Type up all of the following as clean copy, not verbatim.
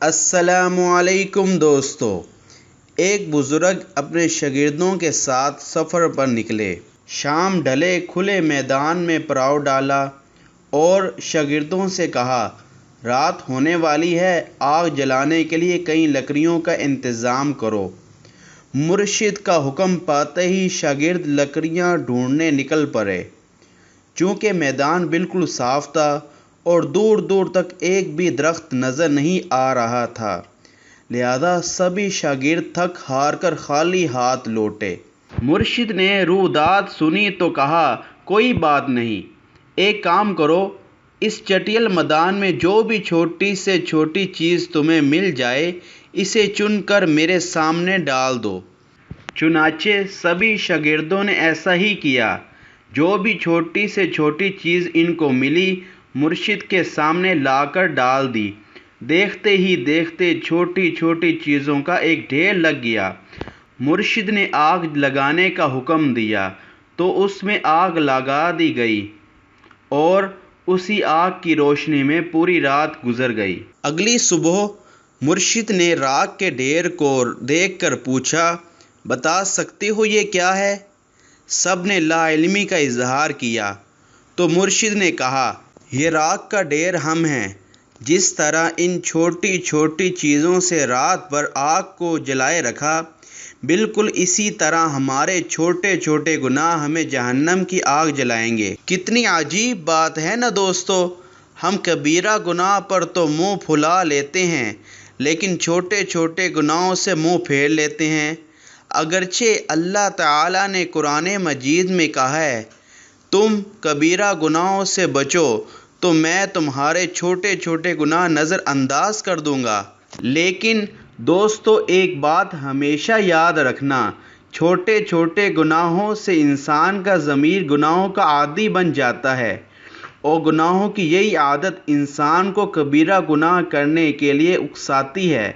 السلام علیکم دوستو، ایک بزرگ اپنے شاگردوں کے ساتھ سفر پر نکلے۔ شام ڈھلے کھلے میدان میں پڑاؤ ڈالا اور شاگردوں سے کہا، رات ہونے والی ہے، آگ جلانے کے لیے کئی لکڑیوں کا انتظام کرو۔ مرشد کا حکم پاتے ہی شاگرد لکڑیاں ڈھونڈنے نکل پڑے۔ چونکہ میدان بالکل صاف تھا اور دور دور تک ایک بھی درخت نظر نہیں آ رہا تھا، لہذا سبھی شاگرد تھک ہار کر خالی ہاتھ لوٹے۔ مرشد نے روداد سنی تو کہا، کوئی بات نہیں، ایک کام کرو، اس چٹیل میدان میں جو بھی چھوٹی سے چھوٹی چیز تمہیں مل جائے اسے چن کر میرے سامنے ڈال دو۔ چنانچہ سبھی شاگردوں نے ایسا ہی کیا۔ جو بھی چھوٹی سے چھوٹی چیز ان کو ملی مرشد کے سامنے لا کر ڈال دی۔ دیکھتے ہی دیکھتے چھوٹی چھوٹی چیزوں کا ایک ڈھیر لگ گیا۔ مرشد نے آگ لگانے کا حکم دیا تو اس میں آگ لگا دی گئی اور اسی آگ کی روشنی میں پوری رات گزر گئی۔ اگلی صبح مرشد نے راکھ کے ڈھیر کو دیکھ کر پوچھا، بتا سکتے ہو یہ کیا ہے؟ سب نے لا علمی کا اظہار کیا تو مرشد نے کہا، یہ راکھ کا ڈھیر ہم ہیں۔ جس طرح ان چھوٹی چھوٹی چیزوں سے رات بھر آگ کو جلائے رکھا، بالکل اسی طرح ہمارے چھوٹے چھوٹے گناہ ہمیں جہنم کی آگ جلائیں گے۔ کتنی عجیب بات ہے نا دوستو، ہم کبیرہ گناہ پر تو منہ پھلا لیتے ہیں لیکن چھوٹے چھوٹے گناہوں سے منہ پھیر لیتے ہیں۔ اگرچہ اللہ تعالیٰ نے قرآن مجید میں کہا ہے، تم کبیرہ گناہوں سے بچو تو میں تمہارے چھوٹے چھوٹے گناہ نظر انداز کر دوں گا۔ لیکن دوستو ایک بات ہمیشہ یاد رکھنا، چھوٹے چھوٹے گناہوں سے انسان کا ضمیر گناہوں کا عادی بن جاتا ہے اور گناہوں کی یہی عادت انسان کو کبیرہ گناہ کرنے کے لیے اکساتی ہے۔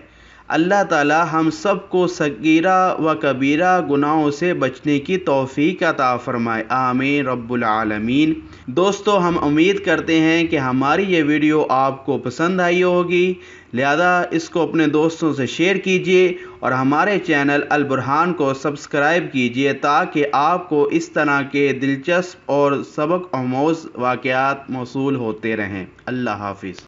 اللہ تعالی ہم سب کو صغیرہ و کبیرہ گناہوں سے بچنے کی توفیق عطا فرمائے، آمین رب العالمین۔ دوستو ہم امید کرتے ہیں کہ ہماری یہ ویڈیو آپ کو پسند آئی ہوگی، لہذا اس کو اپنے دوستوں سے شیئر کیجیے اور ہمارے چینل البرہان کو سبسکرائب کیجیے تاکہ آپ کو اس طرح کے دلچسپ اور سبق آموز واقعات موصول ہوتے رہیں۔ اللہ حافظ۔